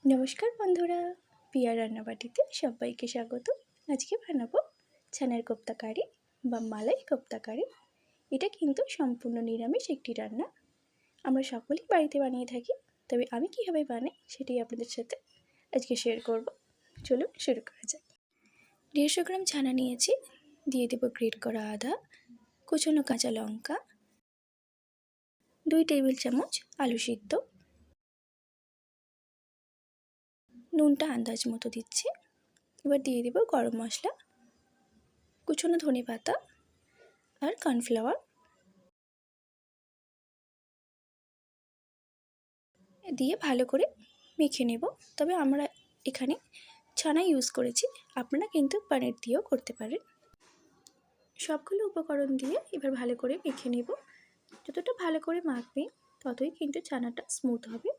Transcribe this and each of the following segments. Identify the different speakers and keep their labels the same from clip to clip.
Speaker 1: নমস্কার বন্ধুরা, পিয়া রান্নাবাটিতে সবাইকে স্বাগত। আজকে বানাবো ছানার কোপ্তা কারি বা মালাই কোপ্তা কারি। এটা কিন্তু সম্পূর্ণ নিরামিষ একটি রান্না। আমরা সকলেই বাড়িতে বানিয়ে থাকি, তবে আমি কীভাবে বানাই সেটাই আপনাদের সাথে আজকে শেয়ার করব। চলুন শুরু করা যাক। 150 গ্রাম ছানা নিয়েছি, দিয়ে দেবো গ্রেট করা আদা, কুচনো কাঁচা লঙ্কা, 2 টেবিল চামচ আলু সিদ্ধ, নুনটা আন্দাজ মতো দিচ্ছি। এবার দিয়ে দেব গরম মশলা, কুচনো ধনে পাতা আর কর্নফ্লাওয়ার দিয়ে ভালো করে মেখে নেব। তবে আমরা এখানে ছানা ইউজ করেছি, আপনারা কিন্তু পানির দিয়েও করতে পারেন। সবগুলো উপকরণ দিয়ে এবার ভালো করে মেখে নেব। যতটা ভালো করে মাখবে ততই কিন্তু ছানাটা স্মুথ হবে,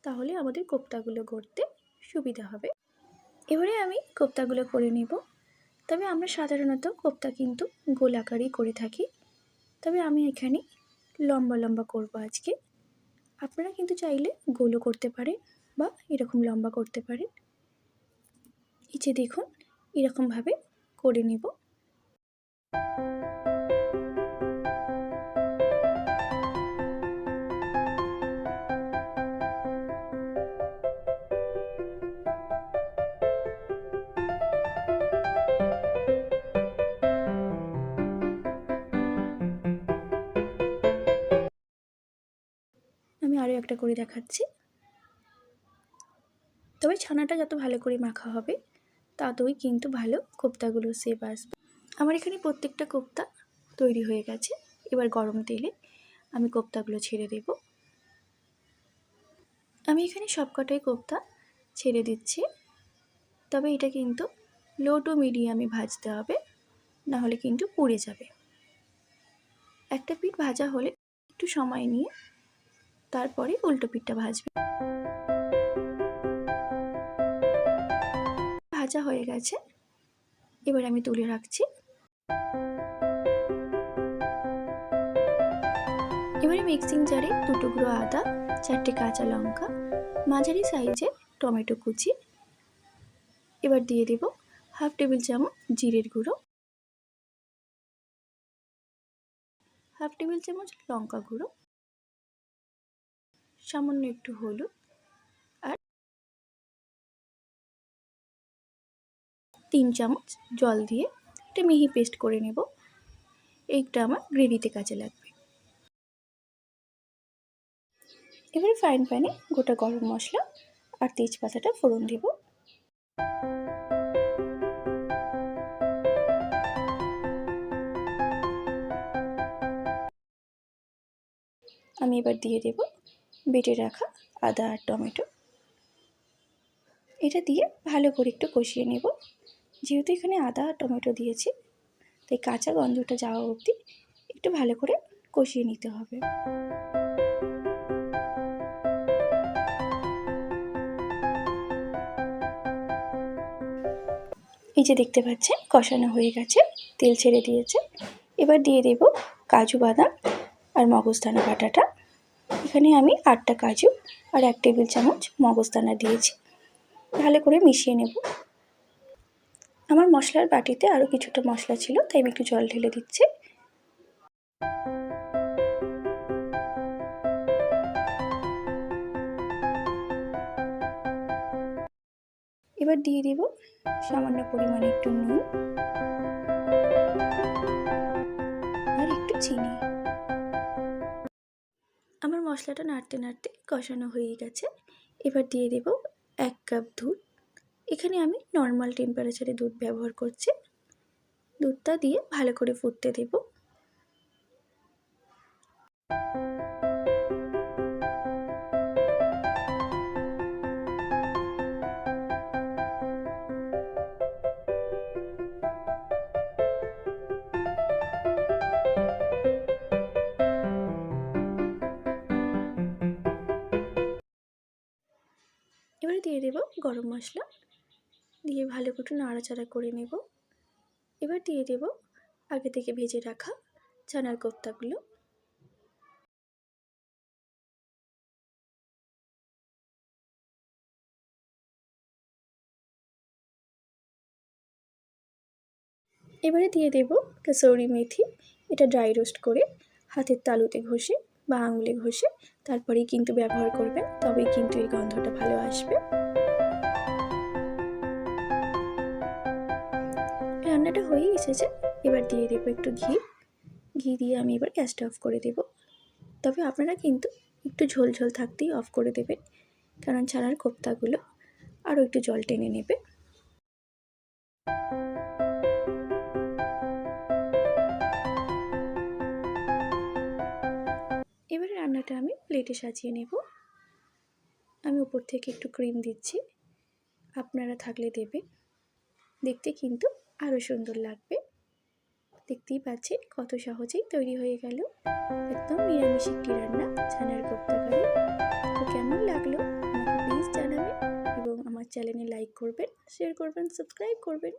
Speaker 1: তাহলে আমাদের কোপ্তাগুলো গড়তে সুবিধা হবে। এবারে আমি কোপ্তাগুলো করে নেব। তবে আমরা সাধারণত কোপ্তা কিন্তু গোল আকারেই করে থাকি, তবে আমি এখানে লম্বা লম্বা করব আজকে। আপনারা কিন্তু চাইলে গোলও করতে পারেন বা এরকম লম্বা করতে পারেন। এই যে দেখুন, এরকমভাবে করে নেব। আমি আরও একটা করে দেখাচ্ছি। তবে ছানাটা যত ভালো করে মাখা হবে ততই কিন্তু ভালো কোপ্তাগুলো শেপ আসবে। আমার এখানে প্রত্যেকটা কোপ্তা তৈরি হয়ে গেছে। এবার গরম তেলে আমি কোপ্তাগুলো ছেড়ে দেব। আমি এখানে সবকটাই কোপ্তা ছেড়ে দিচ্ছি, তবে এটা কিন্তু লো টু মিডিয়ামে ভাজতে হবে, নাহলে কিন্তু পুড়ে যাবে। একটা পিঠ ভাজা হলে একটু সময় নিয়ে তারপরে উল্টো পিঠটা ভাজবে। ভাজা হয়ে গেছে, এবার আমি তুলে রাখছি। এবারে মিক্সিং জারে 2 টুকরো আদা, 4টে কাঁচা লঙ্কা, মাঝারি সাইজে টমেটো কুচি, এবার দিয়ে দেব 1/2 টেবিল চামচ জিরের গুঁড়ো, 1/2 টেবিল চামচ লঙ্কা গুঁড়ো, সামান্য একটু হলুদ আর 3 চামচ জল দিয়ে একটা মিহি পেস্ট করে নেব। এইটা আমার গ্রেভিতে কাজে লাগবে। এবারে ফ্রাইং প্যানে গোটা গরম মশলা আর তেজপাতাটা ফোড়ন দেব। আমি এবার দিয়ে দেব বেটে রাখা আদা আর টমেটো। এটা দিয়ে ভালো করে একটু কষিয়ে নেব। যেহেতু এখানে আদা আর টমেটো দিয়েছি, তাই কাঁচা গন্ধটা যাওয়া অবধি একটু ভালো করে কষিয়ে নিতে হবে। এই যে দেখতে পাচ্ছেন কষানো হয়ে গেছে, তেল ছেড়ে দিয়েছে। এবার দিয়ে দেব কাজু বাদাম আর মগজদানা বাটাটা। এখানে আমি 8টা কাজু আর 1 টেবিল চামচ মগজদানা দিয়েছি। ভালো করে মিশিয়ে নেব। আমার মশলার বাটিতে আরও কিছুটা মশলা ছিল, তাই আমি একটু জল ঢেলে দিচ্ছি। এবার দিয়ে দেব সামান্য পরিমাণে একটু নুন আর একটু চিনি। আমার মশলাটা নাড়তে নাড়তে কষানো হয়ে গেছে। এবার দিয়ে দেব 1 কাপ দুধ। এখানে আমি নর্মাল টেম্পারেচারে দুধ ব্যবহার করছি। দুধটা দিয়ে ভালো করে ফুটতে দেব। এবারে দিয়ে দেব গরম মশলা, দিয়ে ভালো করে নাড়াচাড়া করে নেব। এবার দিয়ে দেব আগে থেকে ভেজে রাখা চানার কোফতাগুলো। এবারে দিয়ে দেব কাসুরি মেথি। এটা ড্রাই রোস্ট করে হাতের তালুতে ঘষে বা আঙুলে ঘষে তারপরেই কিন্তু ব্যবহার করবেন, তবেই কিন্তু এই গন্ধটা ভালো আসবে। রান্নাটা হয়েই এসেছে। এবার দিয়ে দেবো একটু ঘি দিয়ে আমি এবার গ্যাসটা অফ করে দেব। তবে আপনারা কিন্তু একটু ঝোল ঝোল থাকতেই অফ করে দেবেন, কারণ ছানার কোফতাগুলো আরও একটু জল টেনে নেবে। এবারে রান্নাটা আমি প্লেটে সাজিয়ে নেব। আমি উপর থেকে একটু ক্রিম দিচ্ছি, আপনারা থাকলে দেবেন, দেখতে কিন্তু আরও সুন্দর লাগবে। দেখতেই পাচ্ছেন কত সহজেই তৈরি হয়ে গেল একদম নিরামিষ একটি রান্না, ছানার কোফতা কারি। তো কেমন লাগলো আমাকে প্লিজ জানাবেন এবং আমার চ্যানেলে লাইক করবেন, শেয়ার করবেন, সাবস্ক্রাইব করবেন।